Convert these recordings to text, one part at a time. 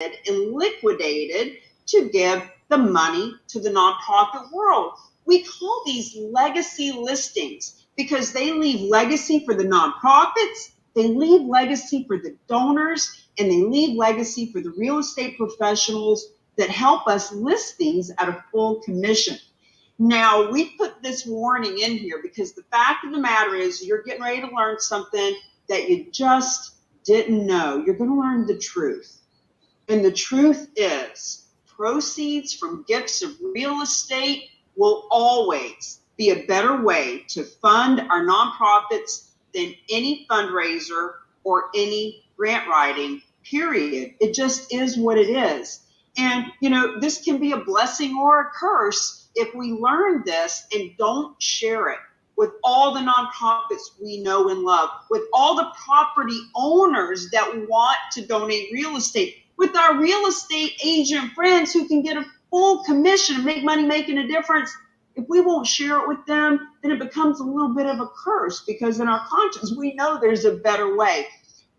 and liquidated to give the money to the nonprofit world. We call these legacy listings because they leave legacy for the nonprofits, they leave legacy for the donors, and they leave legacy for the real estate professionals that help us list things at a full commission. Now, we put this warning in here because the fact of the matter is you're getting ready to learn something that you just didn't know. You're going to learn the truth. And the truth is, proceeds from gifts of real estate will always be a better way to fund our nonprofits than any fundraiser or any grant writing, period. It just is what it is. And, this can be a blessing or a curse if we learn this and don't share it with all the nonprofits we know and love, with all the property owners that want to donate real estate, with our real estate agent friends who can get a full commission and make money making a difference. If we won't share it with them, then it becomes a little bit of a curse because in our conscience, we know there's a better way.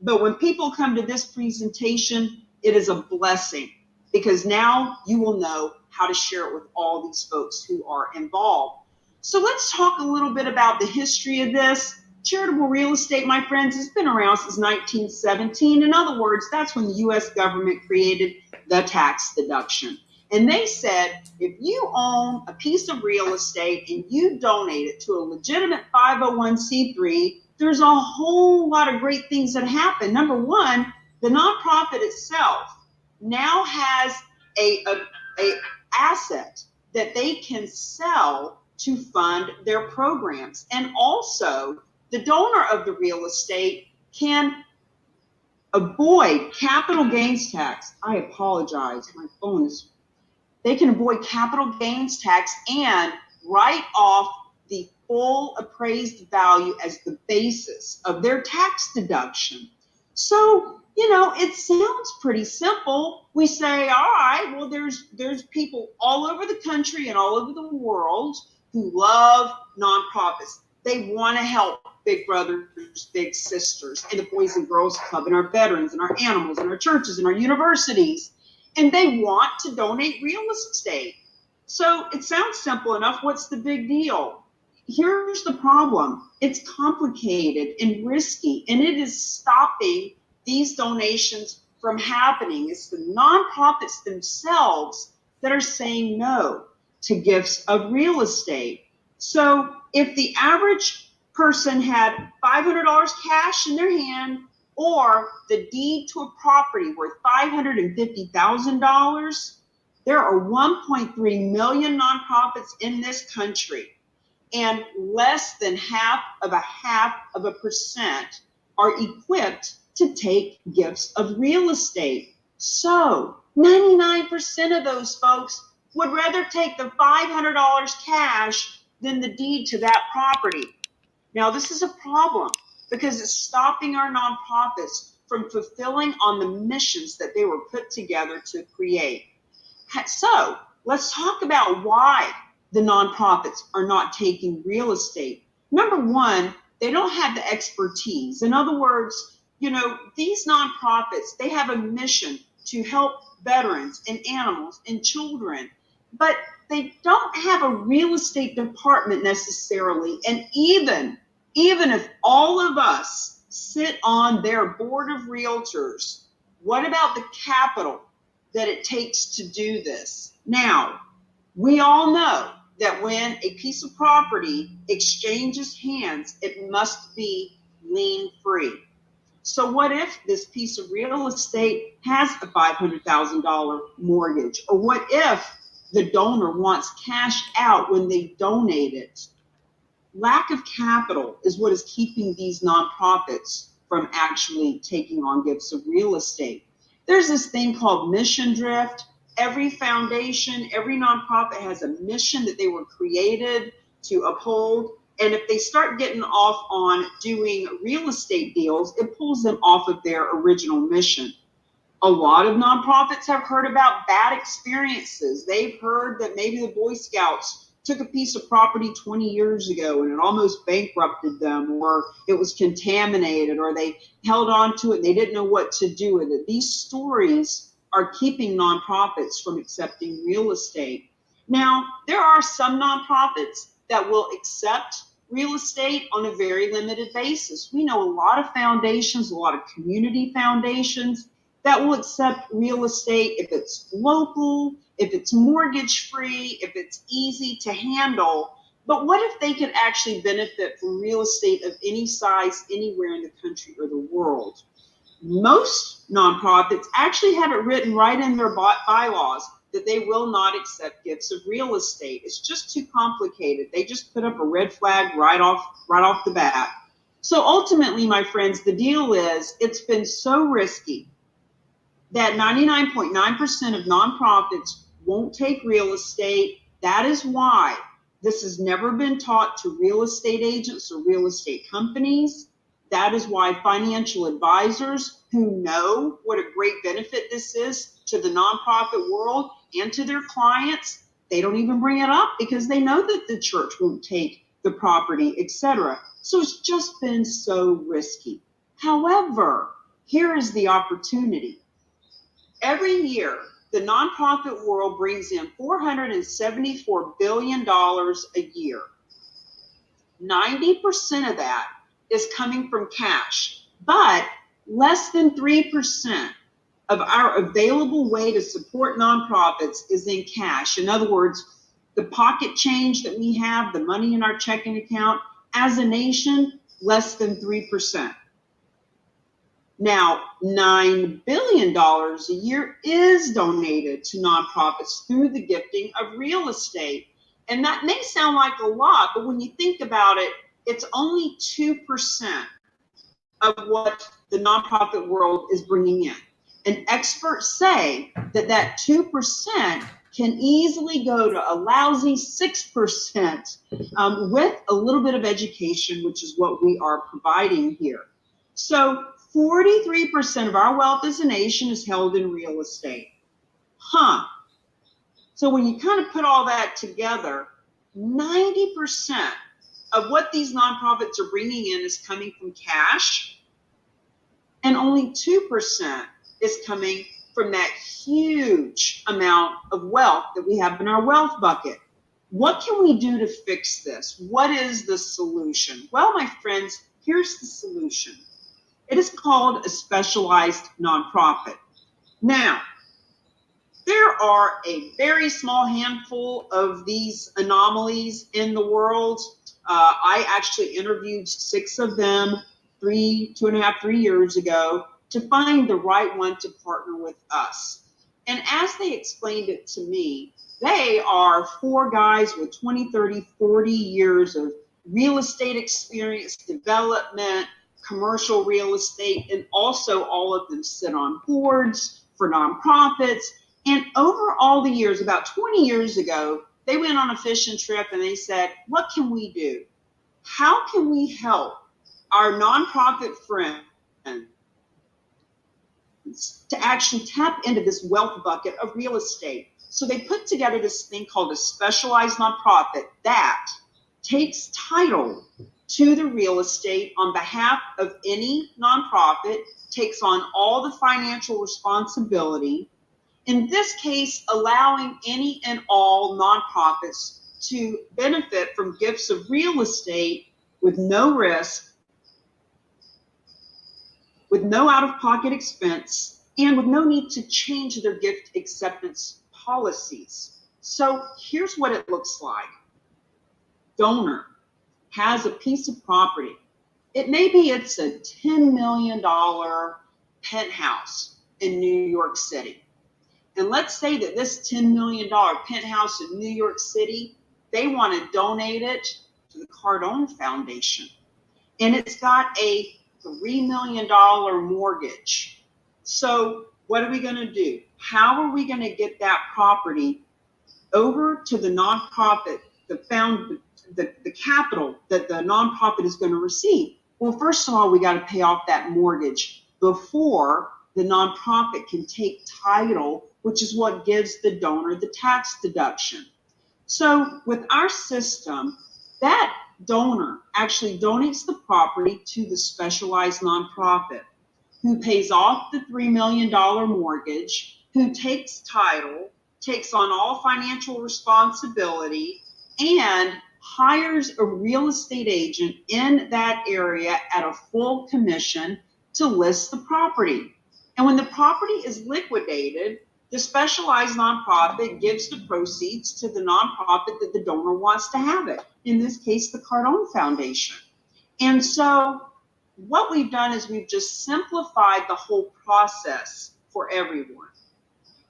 But when people come to this presentation, it is a blessing because now you will know how to share it with all these folks who are involved. So let's talk a little bit about the history of this. Charitable real estate, my friends, has been around since 1917. In other words, that's when the U.S. government created the tax deduction. And they said, if you own a piece of real estate and you donate it to a legitimate 501c3, there's a whole lot of great things that happen. Number one, the nonprofit itself now has a asset that they can sell to fund their programs. And also, the donor of the real estate can avoid capital gains tax. I apologize, my phone is. They can avoid capital gains tax and write off the full appraised value as the basis of their tax deduction. So, it sounds pretty simple. We say, all right, well, there's people all over the country and all over the world who love nonprofits. They want to help big brothers, big sisters, and the Boys and Girls Club, and our veterans, and our animals, and our churches, and our universities. And they want to donate real estate. So it sounds simple enough. What's the big deal? Here's the problem. It's complicated and risky, and it is stopping these donations from happening. It's the nonprofits themselves that are saying no to gifts of real estate. So if the average person had $500 cash in their hand or the deed to a property worth $550,000, there are 1.3 million nonprofits in this country, and less than half of a percent are equipped to take gifts of real estate. So 99% of those folks would rather take the $500 cash than the deed to that property. Now, this is a problem because it's stopping our nonprofits from fulfilling on the missions that they were put together to create. So let's talk about why the nonprofits are not taking real estate. Number one, they don't have the expertise. In other words, these nonprofits, they have a mission to help veterans and animals and children, but they don't have a real estate department necessarily. And even if all of us sit on their board of realtors, what about the capital that it takes to do this? Now, we all know that when a piece of property exchanges hands, it must be lien free. So what if this piece of real estate has a $500,000 mortgage? Or what if the donor wants cash out when they donate it? Lack of capital is what is keeping these nonprofits from actually taking on gifts of real estate. There's this thing called mission drift. Every foundation, every nonprofit has a mission that they were created to uphold. And if they start getting off on doing real estate deals, it pulls them off of their original mission. A lot of nonprofits have heard about bad experiences. They've heard that maybe the Boy Scouts took a piece of property 20 years ago and it almost bankrupted them, or it was contaminated, or they held on to it and they didn't know what to do with it. These stories are keeping nonprofits from accepting real estate. Now, there are some nonprofits that will accept real estate on a very limited basis. We know a lot of foundations, a lot of community foundations that will accept real estate if it's local, if it's mortgage free, if it's easy to handle. But what if they could actually benefit from real estate of any size anywhere in the country or the world? Most nonprofits actually have it written right in their bylaws that they will not accept gifts of real estate. It's just too complicated. They just put up a red flag right off the bat. So ultimately, my friends, the deal is it's been so risky that 99.9% of nonprofits won't take real estate. That is why this has never been taught to real estate agents or real estate companies. That is why financial advisors who know what a great benefit this is to the nonprofit world and to their clients, they don't even bring it up because they know that the church won't take the property, etc. So it's just been so risky. However, here is the opportunity. Every year, the nonprofit world brings in $474 billion a year. 90% of that is coming from cash, but less than 3% of our available way to support nonprofits is in cash. In other words, the pocket change that we have, the money in our checking account, as a nation, less than 3%. Now, $9 billion a year is donated to nonprofits through the gifting of real estate. And that may sound like a lot, but when you think about it, it's only 2% of what the nonprofit world is bringing in. And experts say that that 2% can easily go to a lousy 6% with a little bit of education, which is what we are providing here. So 43% of our wealth as a nation is held in real estate. So when you kind of put all that together, 90% of what these nonprofits are bringing in is coming from cash, and only 2% is coming from that huge amount of wealth that we have in our wealth bucket. What can we do to fix this? What is the solution? Well, my friends, here's the solution. It is called a specialized nonprofit. Now, there are a very small handful of these anomalies in the world. I actually interviewed 6 of them 3 years ago to find the right one to partner with us. And as they explained it to me, they are 4 guys with 20, 30, 40 years of real estate experience, development, commercial real estate, and also all of them sit on boards for nonprofits. And over all the years, about 20 years ago, they went on a fishing trip and they said, what can we do? How can we help our nonprofit friends to actually tap into this wealth bucket of real estate? So they put together this thing called a specialized nonprofit that takes title to the real estate on behalf of any nonprofit, takes on all the financial responsibility, in this case, allowing any and all nonprofits to benefit from gifts of real estate with no risk, with no out-of-pocket expense, and with no need to change their gift acceptance policies. So here's what it looks like. Donor has a piece of property. It's a $10 million penthouse in New York City. And let's say that this $10 million penthouse in New York City, they want to donate it to the Cardone Foundation. And it's got a $3 million mortgage. So what are we going to do? How are we going to get that property over to the nonprofit, the capital that the nonprofit is going to receive? Well, first of all, we got to pay off that mortgage before the nonprofit can take title, which is what gives the donor the tax deduction. So with our system, that donor actually donates the property to the specialized nonprofit, who pays off the $3 million mortgage, who takes title, takes on all financial responsibility, and hires a real estate agent in that area at a full commission to list the property. And when the property is liquidated, the specialized nonprofit gives the proceeds to the nonprofit that the donor wants to have it. In this case, the Cardone Foundation. And so what we've done is we've just simplified the whole process for everyone.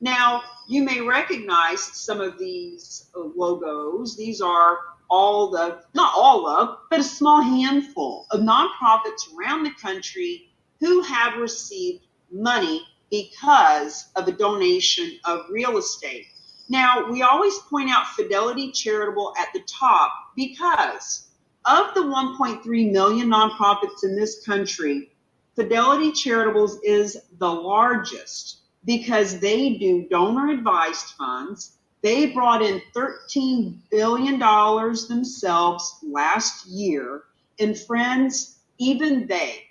Now, you may recognize some of these logos. These are not all of, but a small handful of nonprofits around the country who have received money because of a donation of real estate. Now, we always point out Fidelity Charitable at the top because of the 1.3 million nonprofits in this country, Fidelity Charitables is the largest because they do donor advised funds. They brought in $13 billion themselves last year. And friends, even they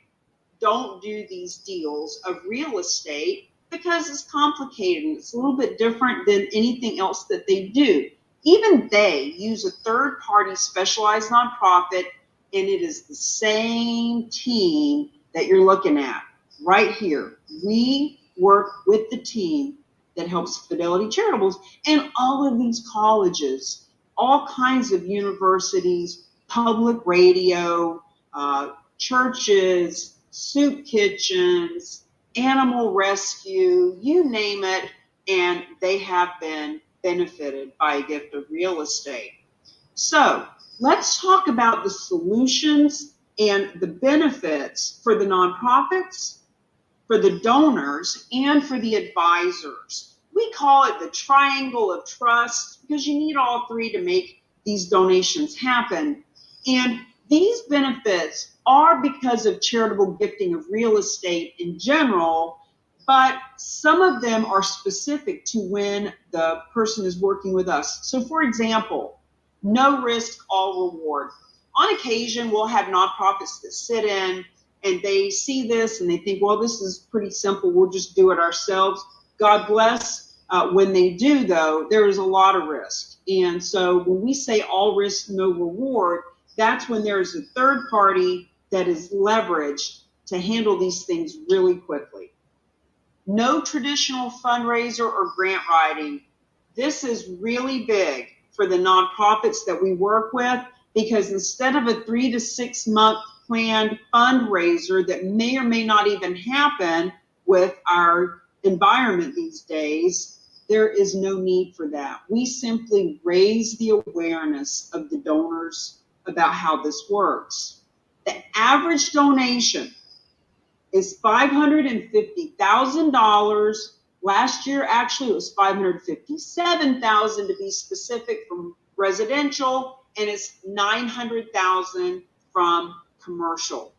don't do these deals of real estate because it's complicated and it's a little bit different than anything else that they do. Even they use a third-party specialized nonprofit, and it is the same team that you're looking at right here. We work with the team that helps Fidelity Charitables and all of these colleges, all kinds of universities, public radio, churches, soup kitchens, animal rescue, you name it, and they have been benefited by a gift of real estate. So let's talk about the solutions and the benefits for the nonprofits, for the donors, and for the advisors. We call it the triangle of trust because you need all three to make these donations happen. And these benefits are because of charitable gifting of real estate in general, but some of them are specific to when the person is working with us. So for example, no risk, all reward. On occasion, we'll have nonprofits that sit in and they see this and they think, well, this is pretty simple. We'll just do it ourselves. God bless. When they do, though, there is a lot of risk. And so when we say all risk, no reward, that's when there's a third party that is leveraged to handle these things really quickly. No traditional fundraiser or grant writing. This is really big for the nonprofits that we work with because instead of a 3 to 6 month planned fundraiser that may or may not even happen with our environment these days, there is no need for that. We simply raise the awareness of the donors about how this works. The average donation is $550,000. Last year, actually, it was $557,000 to be specific from residential, and it's $900,000 from commercial.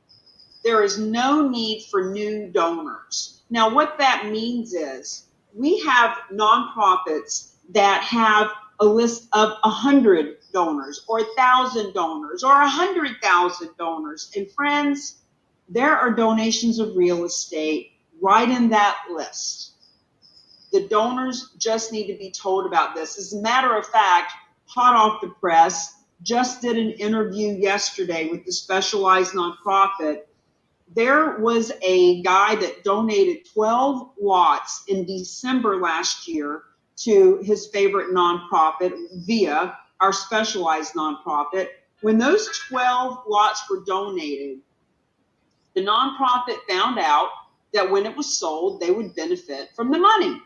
There is no need for new donors. Now, what that means is we have nonprofits that have a list of 100 donors or 1,000 donors or 100,000 donors. And friends, there are donations of real estate right in that list. The donors just need to be told about this. As a matter of fact, hot off the press, just did an interview yesterday with the specialized nonprofit. There was a guy that donated 12 lots in December last year to his favorite nonprofit via our specialized nonprofit. When those 12 lots were donated, the nonprofit found out that when it was sold, they would benefit from the money.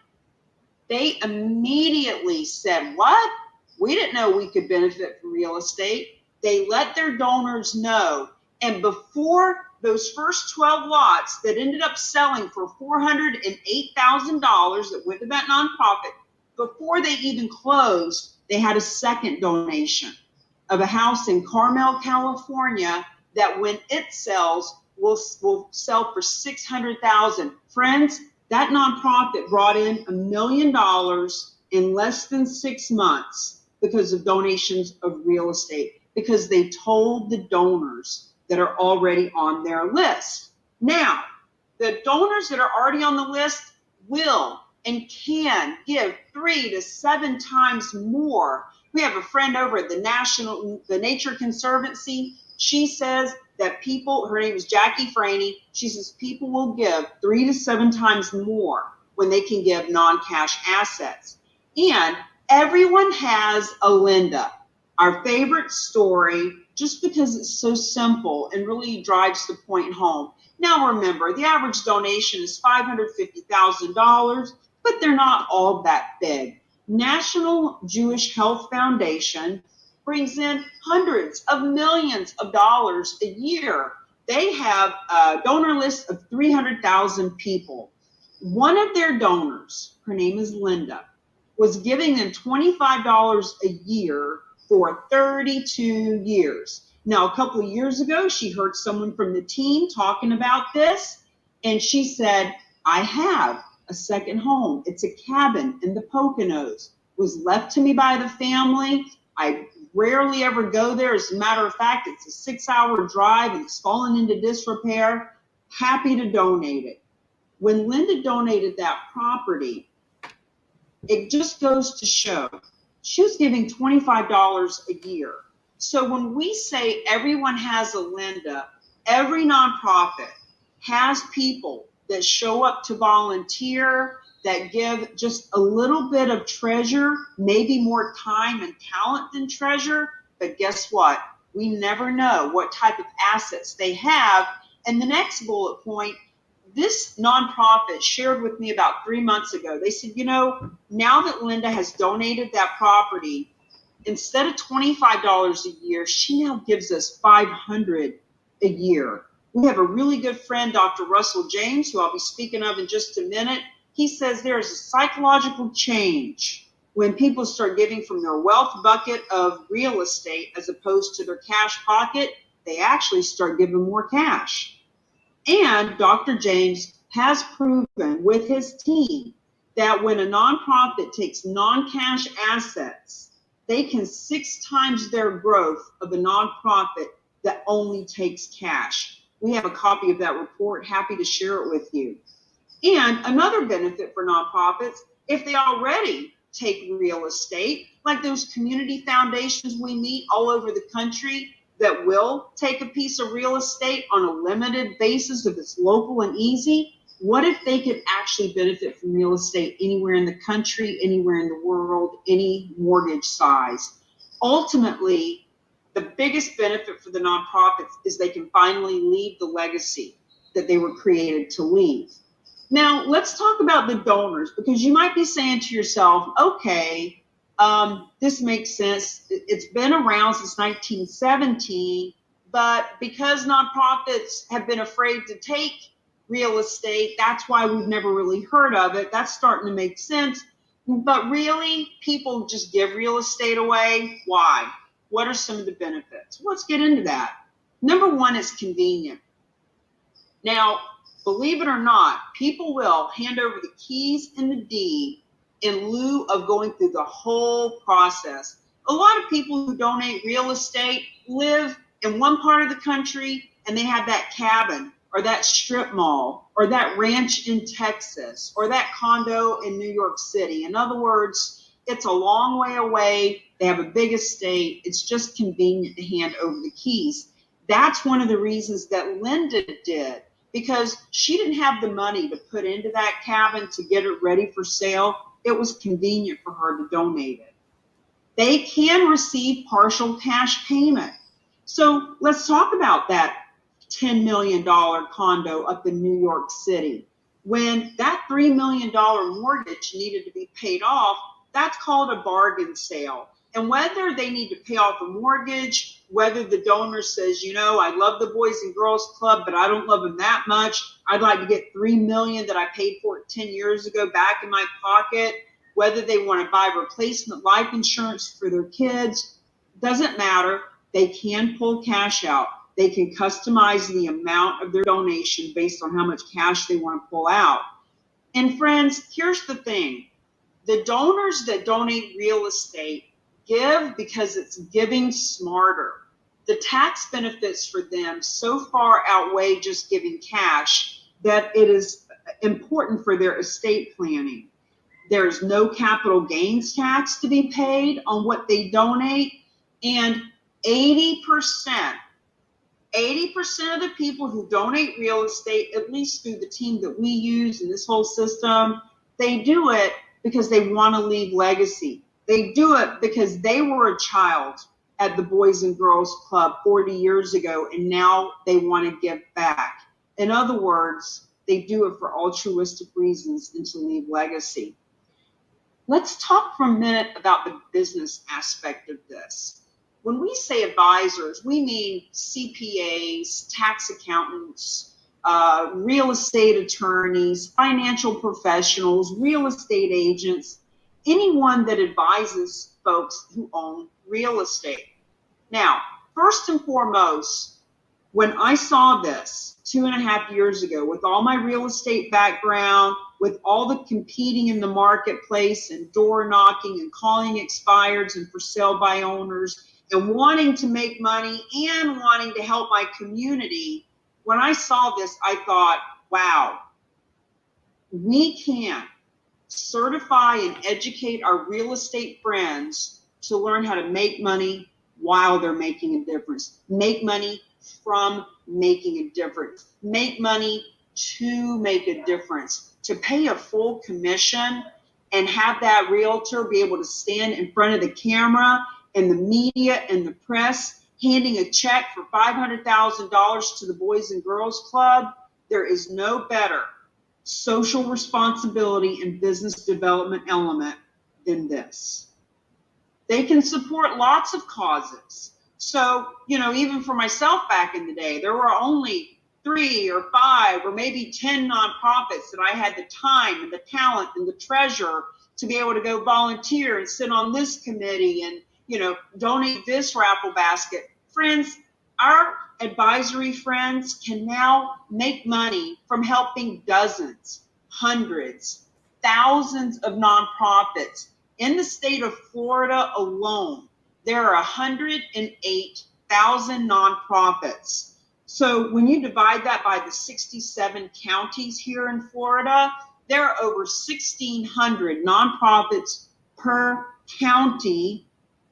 They immediately said, what? We didn't know we could benefit from real estate. They let their donors know. And before those first 12 lots that ended up selling for $408,000 that went to that nonprofit, before they even closed, they had a second donation of a house in Carmel, California, that when it sells, will sell for $600,000. Friends, that nonprofit brought in $1 million in less than 6 months because of donations of real estate, because they told the donors that are already on their list. Now, the donors that are already on the list will and can give 3 to 7 times more. We have a friend over at the Nature Conservancy. She says that people, her name is Jackie Franey, she says people will give 3 to 7 times more when they can give non-cash assets. And everyone has a Linda, our favorite story, just because it's so simple and really drives the point home. Now remember, the average donation is $550,000, but they're not all that big. National Jewish Health Foundation brings in hundreds of millions of dollars a year. They have a donor list of 300,000 people. One of their donors, her name is Linda, was giving them $25 a year for 32 years. Now, a couple of years ago, she heard someone from the team talking about this, and she said, I have a second home. It's a cabin in the Poconos. It was left to me by the family. I rarely ever go there. As a matter of fact, it's a 6-hour drive and it's fallen into disrepair. Happy to donate it. When Linda donated that property, it just goes to show she was giving $25 a year. So when we say everyone has a Linda, every nonprofit has people that show up to volunteer, that give just a little bit of treasure, maybe more time and talent than treasure. But guess what? We never know what type of assets they have. And the next bullet point, this nonprofit shared with me about 3 months ago. They said, now that Linda has donated that property, instead of $25 a year, she now gives us $500 a year. We have a really good friend, Dr. Russell James, who I'll be speaking of in just a minute. He says there is a psychological change when people start giving from their wealth bucket of real estate as opposed to their cash pocket. They actually start giving more cash. And Dr. James has proven with his team that when a nonprofit takes non-cash assets, they can 6 times their growth of a nonprofit that only takes cash. We have a copy of that report, happy to share it with you. And another benefit for nonprofits, if they already take real estate, like those community foundations we meet all over the country that will take a piece of real estate on a limited basis if it's local and easy, what if they could actually benefit from real estate anywhere in the country, anywhere in the world, any mortgage size? Ultimately, the biggest benefit for the nonprofits is they can finally leave the legacy that they were created to leave. Now, let's talk about the donors, because you might be saying to yourself, okay, this makes sense. It's been around since 1917, but because nonprofits have been afraid to take real estate, that's why we've never really heard of it. That's starting to make sense. But really, people just give real estate away. Why? What are some of the benefits? Let's get into that. Number one is convenient. Now, believe it or not, people will hand over the keys and the deed in lieu of going through the whole process. A lot of people who donate real estate live in one part of the country and they have that cabin or that strip mall or that ranch in Texas or that condo in New York City. In other words, it's a long way away. They have a big estate. It's just convenient to hand over the keys. That's one of the reasons that Linda did, because she didn't have the money to put into that cabin to get it ready for sale. It was convenient for her to donate it. They can receive partial cash payment. So let's talk about that $10 million condo up in New York City. When that $3 million mortgage needed to be paid off, that's called a bargain sale. And whether they need to pay off a mortgage, whether the donor says, I love the Boys and Girls Club, but I don't love them that much. I'd like to get $3 million that I paid for it 10 years ago back in my pocket. Whether they want to buy replacement life insurance for their kids, doesn't matter. They can pull cash out. They can customize the amount of their donation based on how much cash they want to pull out. And friends, here's the thing. The donors that donate real estate give because it's giving smarter. The tax benefits for them so far outweigh just giving cash that it is important for their estate planning. There's no capital gains tax to be paid on what they donate. And 80%, 80% of the people who donate real estate, at least through the team that we use in this whole system, they do it because they want to leave legacy. They do it because they were a child at the Boys and Girls Club 40 years ago, and now they want to give back. In other words, they do it for altruistic reasons and to leave legacy. Let's talk for a minute about the business aspect of this. When we say advisors, we mean CPAs, tax accountants, real estate attorneys, financial professionals, real estate agents, anyone that advises folks who own real estate. Now, first and foremost, when I saw this 2.5 years ago, with all my real estate background, with all the competing in the marketplace and door knocking and calling expireds and for sale by owners and wanting to make money and wanting to help my community, when I saw this, I thought, wow, we can certify and educate our real estate friends to learn how to make money while they're making a difference. Make money from making a difference. Make money to make a difference. To pay a full commission and have that realtor be able to stand in front of the camera and the media and the press handing a check for $500,000 to the Boys and Girls Club, there is no better social responsibility and business development element than this. They can support lots of causes. So, even for myself back in the day, there were only 3 or 5 or maybe 10 nonprofits that I had the time and the talent and the treasure to be able to go volunteer and sit on this committee and, donate this raffle basket. Friends, our advisory friends can now make money from helping dozens, hundreds, thousands of nonprofits. In the state of Florida alone, there are 108,000 nonprofits. So when you divide that by the 67 counties here in Florida, there are over 1,600 nonprofits per county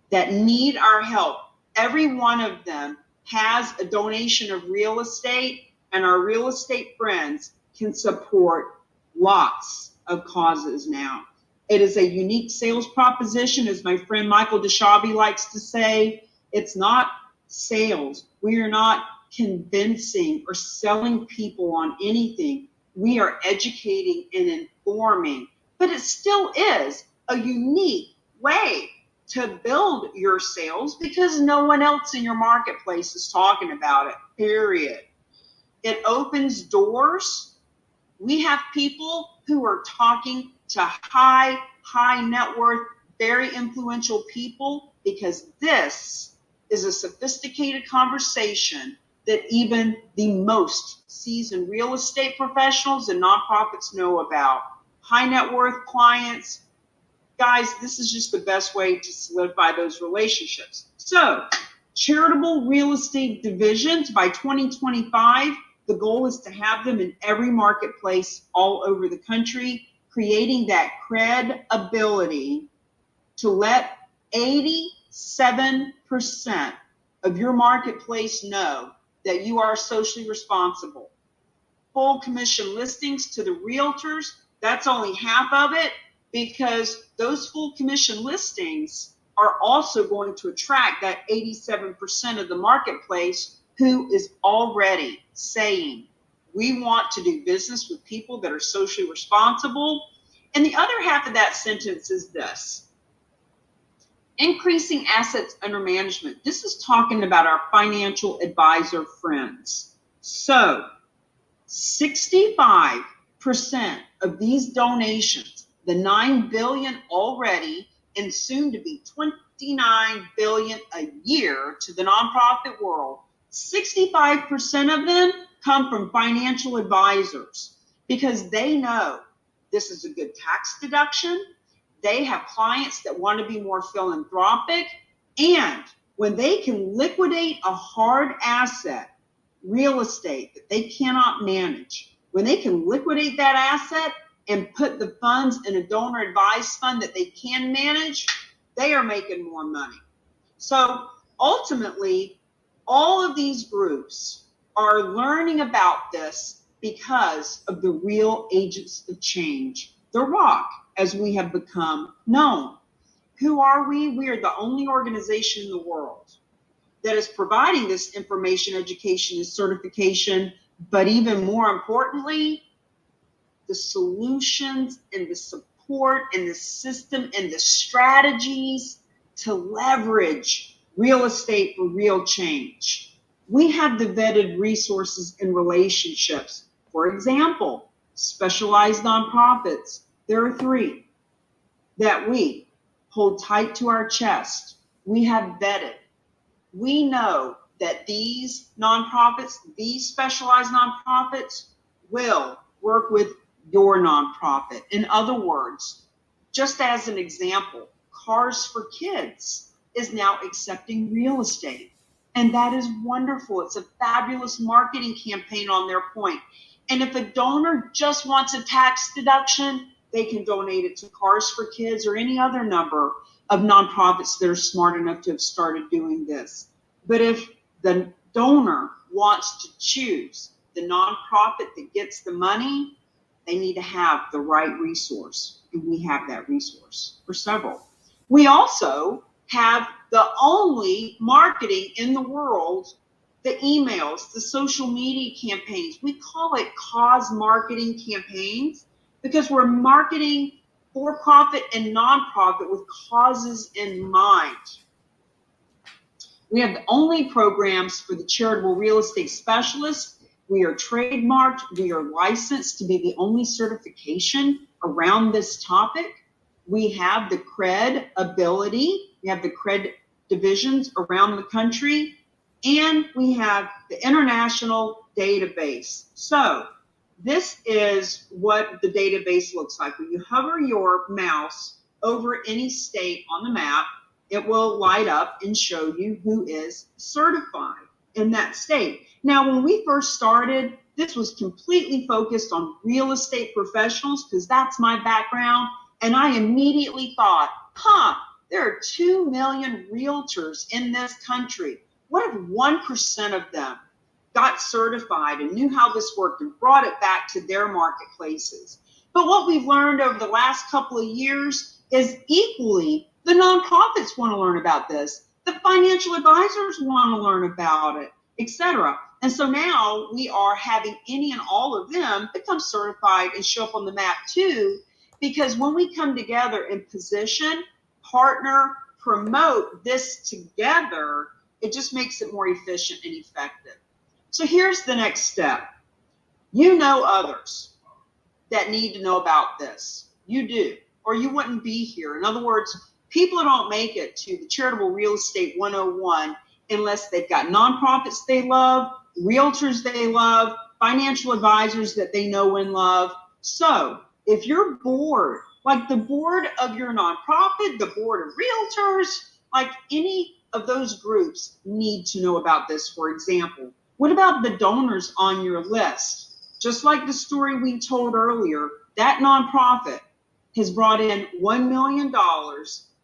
that need our help. Every one of them has a donation of real estate, and our real estate friends can support lots of causes now. It is a unique sales proposition, as my friend Michael DeShabi likes to say. It's not sales. We are not convincing or selling people on anything. We are educating and informing, but it still is a unique way to build your sales because no one else in your marketplace is talking about it, period. It opens doors. We have people who are talking to high net worth, very influential people because this is a sophisticated conversation that even the most seasoned real estate professionals and nonprofits know about. High net worth clients, guys, this is just the best way to solidify those relationships. So, charitable real estate divisions by 2025, the goal is to have them in every marketplace all over the country, creating that credibility to let 87% of your marketplace know that you are socially responsible. Full commission listings to the realtors, that's only half of it, because those full commission listings are also going to attract that 87% of the marketplace who is already saying, we want to do business with people that are socially responsible. And the other half of that sentence is this: increasing assets under management. This is talking about our financial advisor friends. So 65% of these donations, the $9 billion already and soon to be $29 billion a year to the nonprofit world, 65% of them come from financial advisors because they know this is a good tax deduction. They have clients that want to be more philanthropic. And when they can liquidate a hard asset, real estate that they cannot manage, when they can liquidate that asset and put the funds in a donor advised fund that they can manage, they are making more money. So ultimately, all of these groups are learning about this because of the real agents of change, the Rock, as we have become known. Who are we? We are the only organization in the world that is providing this information, education, and certification, but even more importantly, the solutions and the support and the system and the strategies to leverage real estate for real change. We have the vetted resources and relationships. For example, specialized nonprofits. There are 3 that we hold tight to our chest. We have vetted. We know that these nonprofits, these specialized nonprofits, will work with your nonprofit. In other words, just as an example, Cars for Kids is now accepting real estate. And that is wonderful. It's a fabulous marketing campaign on their point. And if a donor just wants a tax deduction, they can donate it to Cars for Kids or any other number of nonprofits that are smart enough to have started doing this. But if the donor wants to choose the nonprofit that gets the money, they need to have the right resource. And we have that resource for several. We also have the only marketing in the world, the emails, the social media campaigns. We call it cause marketing campaigns because we're marketing for-profit and nonprofit with causes in mind. We have the only programs for the charitable real estate specialists. We are trademarked. We are licensed to be the only certification around this topic. We have the credibility. We have the cred divisions around the country, and we have the international database. So this is what the database looks like. When you hover your mouse over any state on the map, it will light up and show you who is certified in that state. Now, when we first started, this was completely focused on real estate professionals because that's my background. And I immediately thought, there are 2 million realtors in this country. What if 1% of them got certified and knew how this worked and brought it back to their marketplaces? But what we've learned over the last couple of years is equally the nonprofits want to learn about this. The financial advisors want to learn about it, etc. And so now we are having any and all of them become certified and show up on the map too, because when we come together and position, partner, promote this together, it just makes it more efficient and effective. So here's the next step. You know others that need to know about this. You do, or you wouldn't be here. In other words, people don't make it to the Charitable Real Estate 101 unless they've got nonprofits they love, realtors they love, financial advisors that they know and love. So if you're bored, like the board of your nonprofit, the board of realtors, like any of those groups need to know about this, for example. What about the donors on your list? Just like the story we told earlier, that nonprofit has brought in $1 million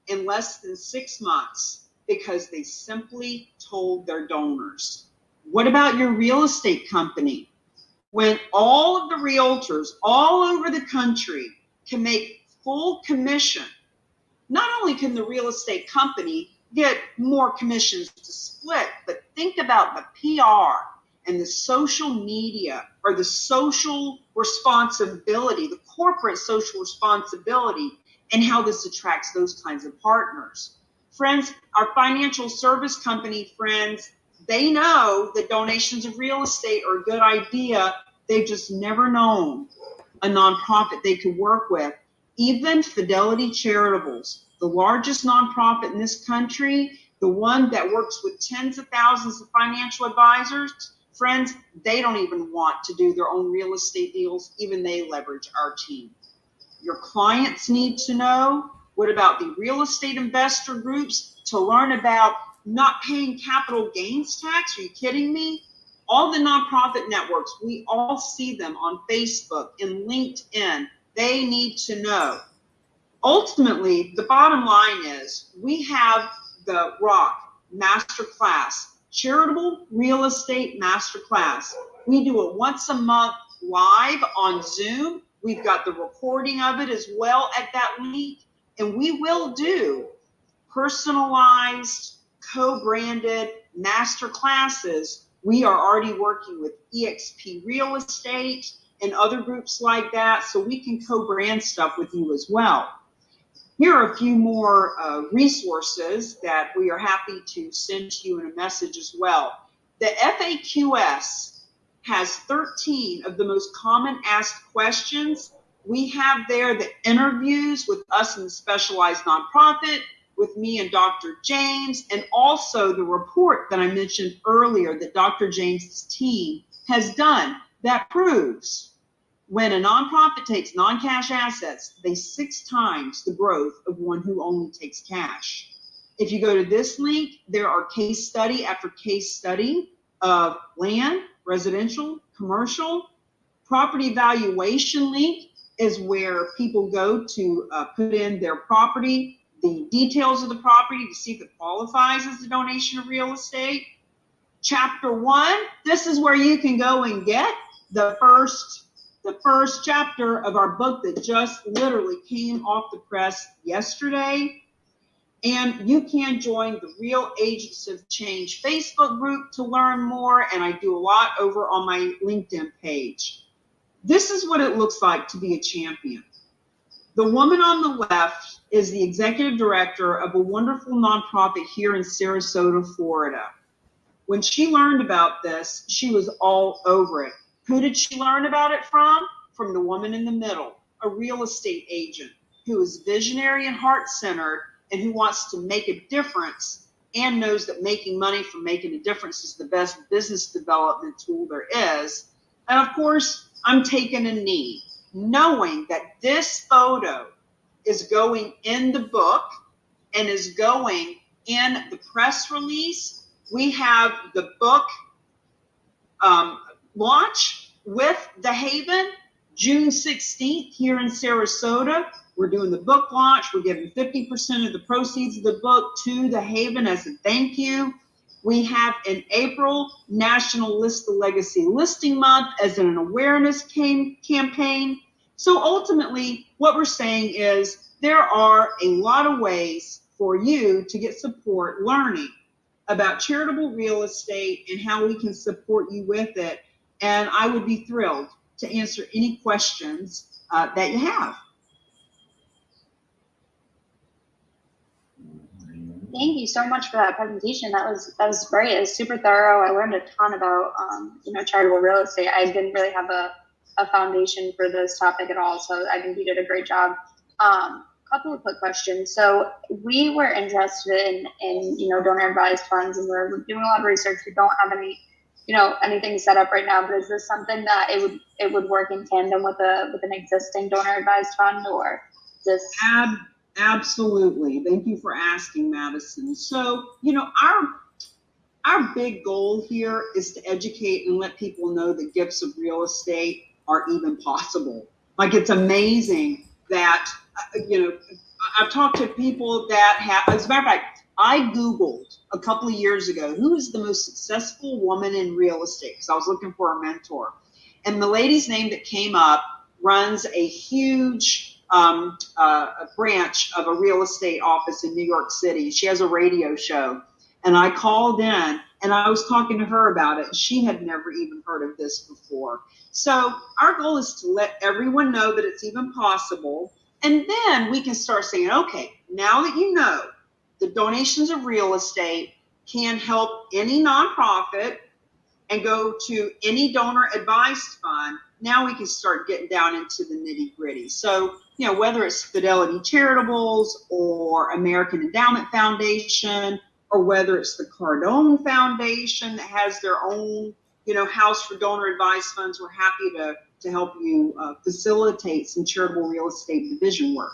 in less than 6 months because they simply told their donors. What about your real estate company? When all of the realtors all over the country can make full commission, not only can the real estate company get more commissions to split, but think about the PR and the social media or the social responsibility, the corporate social responsibility, and how this attracts those kinds of partners. Friends, our financial service company friends, they know that donations of real estate are a good idea. They've just never known a nonprofit they could work with. Even Fidelity Charitables, the largest nonprofit in this country, the one that works with tens of thousands of financial advisors, friends, they don't even want to do their own real estate deals. Even they leverage our team. Your clients need to know. What about the real estate investor groups to learn about not paying capital gains tax? Are you kidding me? All the nonprofit networks, we all see them on Facebook and LinkedIn. they need to know. Ultimately, the bottom line is we have the ROC Masterclass, Charitable Real Estate Masterclass. We do it once a month live on Zoom. We've got the recording of it as well at that link. And we will do personalized, co-branded master classes. We are already working with EXP Real Estate and other groups like that, so we can co-brand stuff with you as well. Here are a few more resources that we are happy to send to you in a message as well. The FAQS has 13 of the most common asked questions. We have there the interviews with us in the specialized nonprofit, with me and Dr. James, and also the report that I mentioned earlier that Dr. James's team has done that proves when a nonprofit takes non-cash assets, they 6 times the growth of one who only takes cash. If you go to this link, there are case study after case study of land, residential, commercial. Property valuation link is where people go to put in their property, the details of the property to see if it qualifies as a donation of real estate. Chapter 1, this is where you can go and get the first chapter of our book that just literally came off the press yesterday. And you can join the Real Agents of Change Facebook group to learn more. And I do a lot over on my LinkedIn page. This is what it looks like to be a champion. The woman on the left is the executive director of a wonderful nonprofit here in Sarasota, Florida. When she learned about this, she was all over it. Who did she learn about it from? From the woman in the middle, a real estate agent who is visionary and heart-centered and who wants to make a difference and knows that making money from making a difference is the best business development tool there is. And of course, I'm taking a knee, knowing that this photo is going in the book and is going in the press release. We have the book launch with The Haven, June 16th here in Sarasota. We're doing the book launch. We're giving 50% of the proceeds of the book to The Haven as a thank you. We have in April, National List the Legacy Listing Month as an awareness campaign. So ultimately, what we're saying is there are a lot of ways for you to get support learning about charitable real estate and how we can support you with it. And I would be thrilled to answer any questions that you have. Thank you so much for that presentation. That was great. It was super thorough. I learned a ton about charitable real estate. I didn't really have a foundation for this topic at all, so I think you did a great job. Couple of quick questions. So we were interested in donor advised funds, and we're doing a lot of research. We don't have any anything set up right now, but is this something that it would work in tandem with an existing donor advised fund, or this? Absolutely. Thank you for asking, Madison. So, our big goal here is to educate and let people know that gifts of real estate are even possible. Like, it's amazing that, I've talked to people that have, as a matter of fact, I Googled a couple of years ago, who is the most successful woman in real estate? Because I was looking for a mentor. And the lady's name that came up runs a huge a branch of a real estate office in New York City. She has a radio show. And I called in and I was talking to her about it. She had never even heard of this before. So our goal is to let everyone know that it's even possible. And then we can start saying, okay, now that you know the donations of real estate can help any nonprofit and go to any donor advised fund, now we can start getting down into the nitty gritty. So, whether it's Fidelity Charitables or American Endowment Foundation, or whether it's the Cardone Foundation that has their own, house for donor advised funds, we're happy to help you facilitate some charitable real estate division work.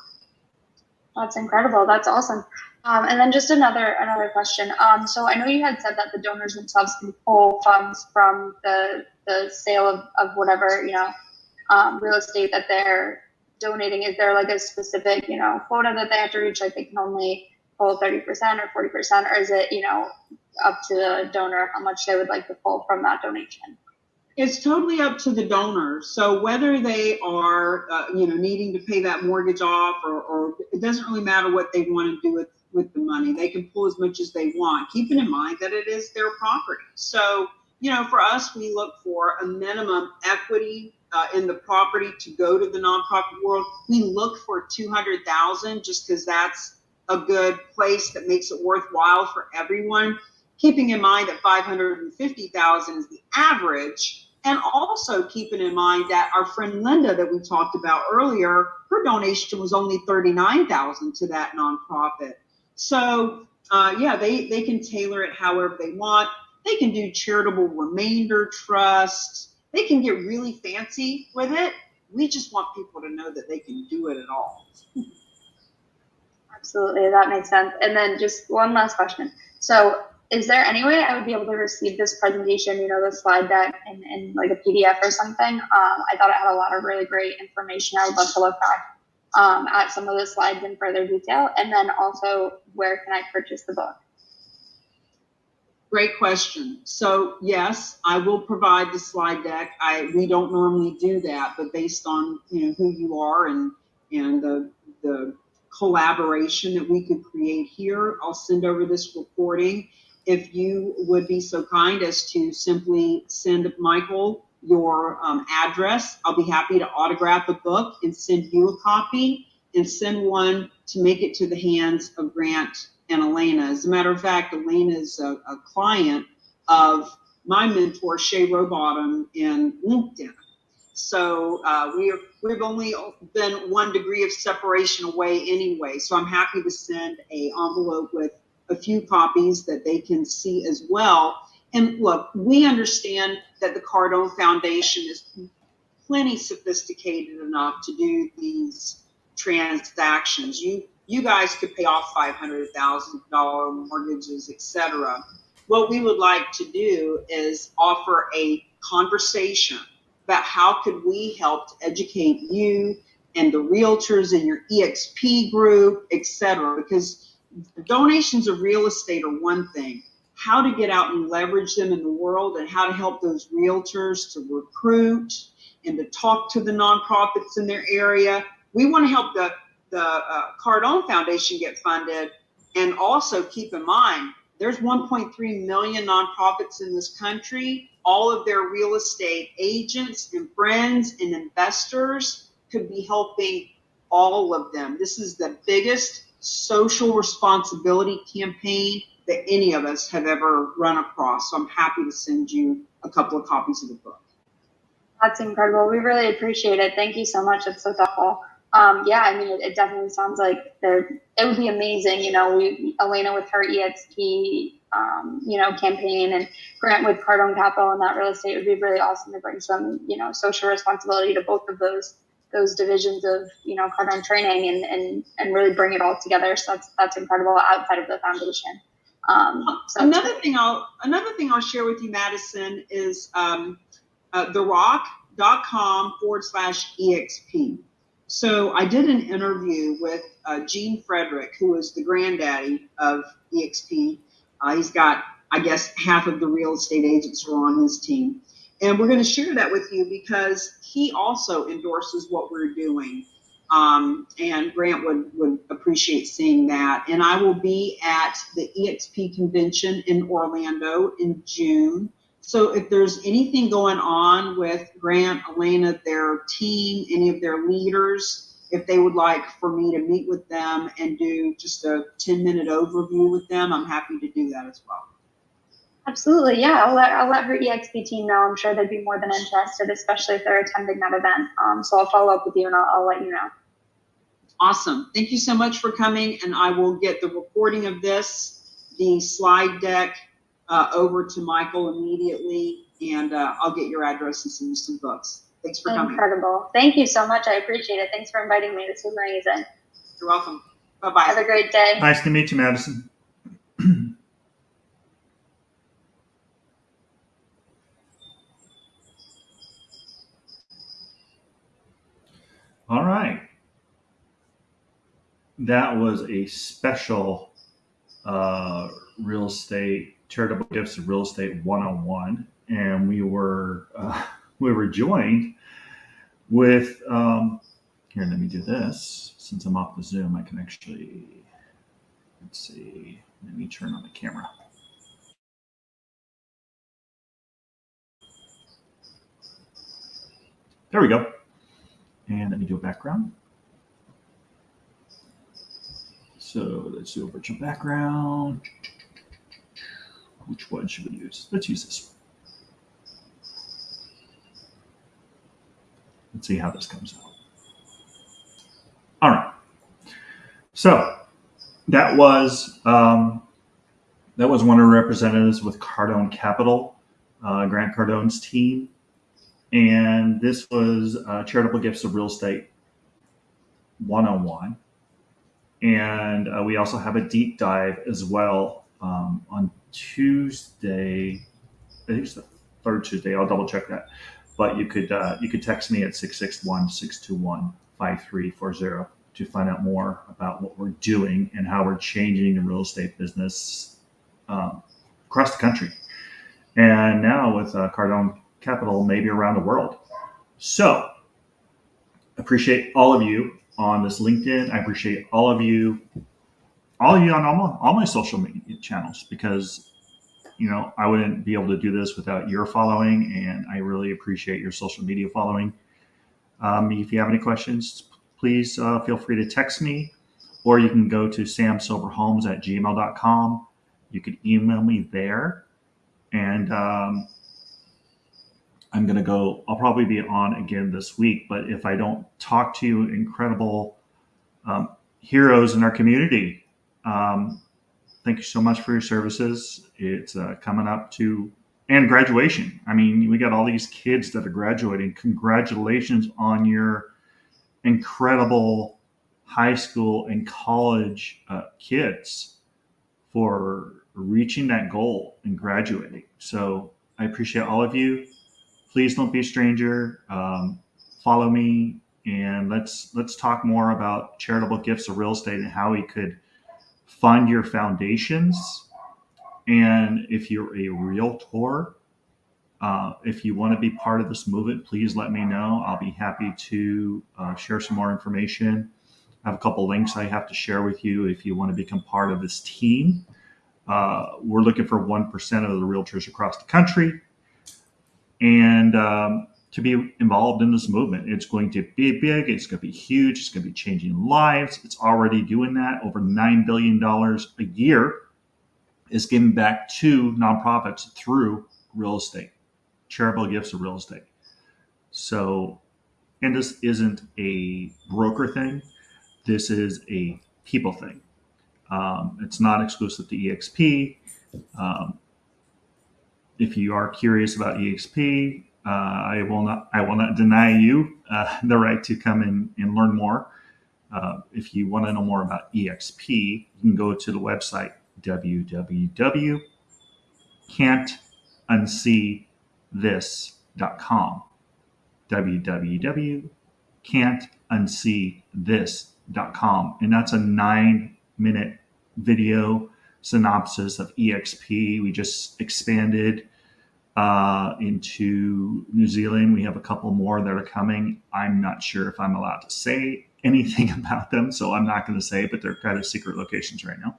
That's incredible. That's awesome. And then just another question. So I know you had said that the donors themselves can pull funds from the sale of whatever, real estate that they're donating, is there like a specific, quota that they have to reach? Like they can only pull 30% or 40%, or is it, up to the donor how much they would like to pull from that donation? It's totally up to the donor. So whether they are, needing to pay that mortgage off, or it doesn't really matter what they want to do with the money. They can pull as much as they want, keeping in mind that it is their property. So, for us, we look for a minimum equity in the property to go to the nonprofit world. We look for 200,000 just because that's a good place that makes it worthwhile for everyone, keeping in mind that 550,000 is the average, and also keeping in mind that our friend Linda that we talked about earlier, her donation was only 39,000 to that nonprofit. So they can tailor it however they want. They can do charitable remainder trusts. They can get really fancy with it. We just want people to know that they can do it at all. Absolutely, that makes sense. And then just one last question. So is there any way I would be able to receive this presentation, the slide deck in like a PDF or something? I thought it had a lot of really great information. I would love to look back at some of the slides in further detail. And then also, where can I purchase the book? Great question. So yes, I will provide the slide deck. We don't normally do that, but based on who you are and the collaboration that we could create here, I'll send over this recording. If you would be so kind as to simply send Michael your address, I'll be happy to autograph a book and send you a copy, and send one to make it to the hands of Grant and Elena. As a matter of fact, Elena is a client of my mentor, Shay Rowbottom, in LinkedIn. So we've only been 1 degree of separation away anyway. So I'm happy to send an envelope with a few copies that they can see as well. And look, we understand that the Cardone Foundation is plenty sophisticated enough to do these transactions. You guys could pay off $500,000 mortgages, etc. What we would like to do is offer a conversation about how could we help to educate you and the realtors in your EXP group, etc. Because donations of real estate are one thing. How to get out and leverage them in the world, and how to help those realtors to recruit and to talk to the nonprofits in their area. We want to help the Cardone Foundation get funded, and also keep in mind there's 1.3 million nonprofits in this country. All of their real estate agents and friends and investors could be helping all of them. This is the biggest social responsibility campaign that any of us have ever run across. So I'm happy to send you a couple of copies of the book. That's incredible. We really appreciate it. Thank you so much. It's so thoughtful. It definitely sounds like it would be amazing. Elena with her EXP, campaign, and Grant with Cardone Capital and that real estate would be really awesome to bring some, social responsibility to both of those divisions of, Cardone training and really bring it all together. So that's incredible outside of the foundation. Another thing I'll share with you, Madison, is therock.com/EXP. So I did an interview with Gene Frederick, who is the granddaddy of EXP. He's got, I guess, half of the real estate agents are on his team. And we're going to share that with you because he also endorses what we're doing. And Grant would appreciate seeing that. And I will be at the EXP convention in Orlando in June. So if there's anything going on with Grant, Elena, their team, any of their leaders, if they would like for me to meet with them and do just a 10-minute overview with them, I'm happy to do that as well. Absolutely, yeah. I'll let her EXP team know. I'm sure they'd be more than interested, especially if they're attending that event. So I'll follow up with you and I'll let you know. Awesome. Thank you so much for coming, and I will get the recording of this, the slide deck, over to Michael immediately, and I'll get your address and send you some books. Thanks for coming. Incredible. Thank you so much. I appreciate it. Thanks for inviting me. This was amazing. You're welcome. Bye-bye. Have a great day. Nice to meet you, Madison. All right. That was a special real estate charitable gifts of real estate 101, and we were joined with here. Let me do this. Since I'm off the Zoom, I can actually let's see. Let me turn on the camera. There we go. And let me do a background. So let's do a virtual background. Which one should we use? Let's use this one. Let's see how this comes out. All right. So that was one of the representatives with Cardone Capital, Grant Cardone's team, and this was Charitable Gifts of Real Estate 101. And we also have a deep dive as well on Tuesday. I think it's the third Tuesday. I'll double check that. But you could text me at 661-621-5340 to find out more about what we're doing and how we're changing the real estate business across the country. And now with Cardone Capital, maybe around the world. So appreciate all of you on this LinkedIn. I appreciate all of you on all my social media channels, because I wouldn't be able to do this without your following, and I really appreciate your social media following. If you have any questions, please feel free to text me, or you can go to samsilverhomes@gmail.com. You can email me there, and I'm going to go. I'll probably be on again this week, but if I don't talk to you, incredible heroes in our community, thank you so much for your services. It's coming up to and graduation. I mean, we got all these kids that are graduating. Congratulations on your incredible high school and college kids for reaching that goal and graduating. So I appreciate all of you. Please don't be a stranger. Follow me, and let's talk more about charitable gifts of real estate and how we could fund your foundations. And if you're a realtor, if you want to be part of this movement, please let me know. I'll be happy to share some more information. I have a couple links I have to share with you if you want to become part of this team. We're looking for 1% of the realtors across the country, and to be involved in this movement. It's going to be big. It's going to be huge. It's going to be changing lives. It's already doing that. Over $9 billion a year is given back to nonprofits through real estate, charitable gifts of real estate. So, and this isn't a broker thing. This is a people thing. It's not exclusive to EXP. If you are curious about EXP, I will not deny you the right to come and learn more. If you want to know more about EXP, you can go to the website www.can'tunseethis.com. www.can'tunseethis.com. And that's a 9-minute video synopsis of EXP. We just expanded into New Zealand. We have a couple more that are coming. I'm not sure if I'm allowed to say anything about them, so I'm not going to say, but they're kind of secret locations right now.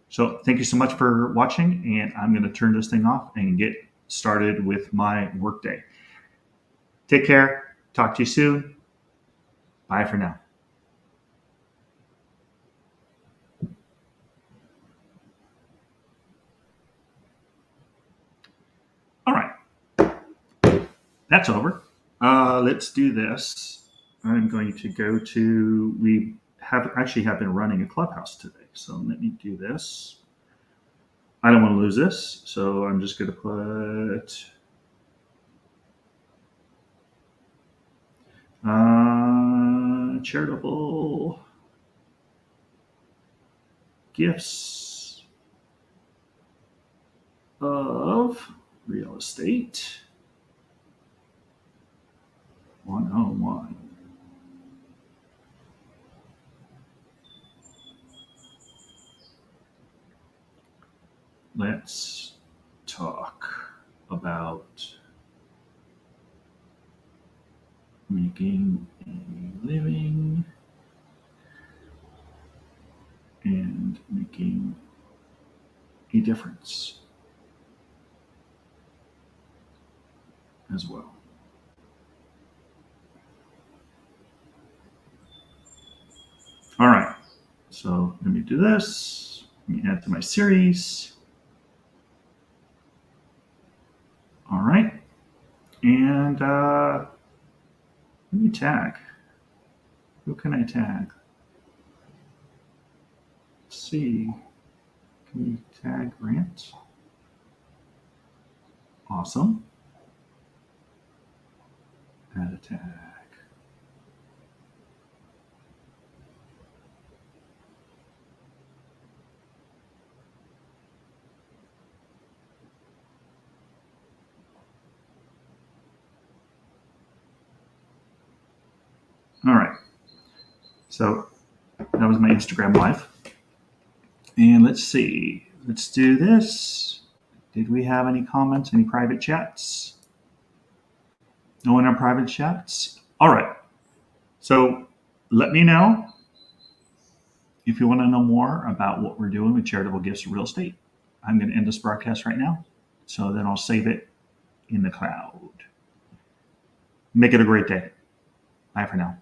So thank you so much for watching, and I'm going to turn this thing off and get started with my workday. Take care. Talk to you soon. Bye for now. All right. That's over. Let's do this. I'm going to go to, we have been running a clubhouse today. So let me do this. I don't want to lose this. So I'm just going to put charitable gifts of real estate 101. Let's talk about making a living and making a difference as well. All right, so let me do this. Let me add to my series. All right, and let me tag. Who can I tag? Let's see. Can you tag Grant? Awesome. Add a tag. All right. So that was my Instagram live. And let's see. Let's do this. Did we have any comments, any private chats? No one in our private chats? All right. So let me know if you want to know more about what we're doing with charitable gifts of real estate. I'm going to end this broadcast right now. So then I'll save it in the cloud. Make it a great day. Bye for now.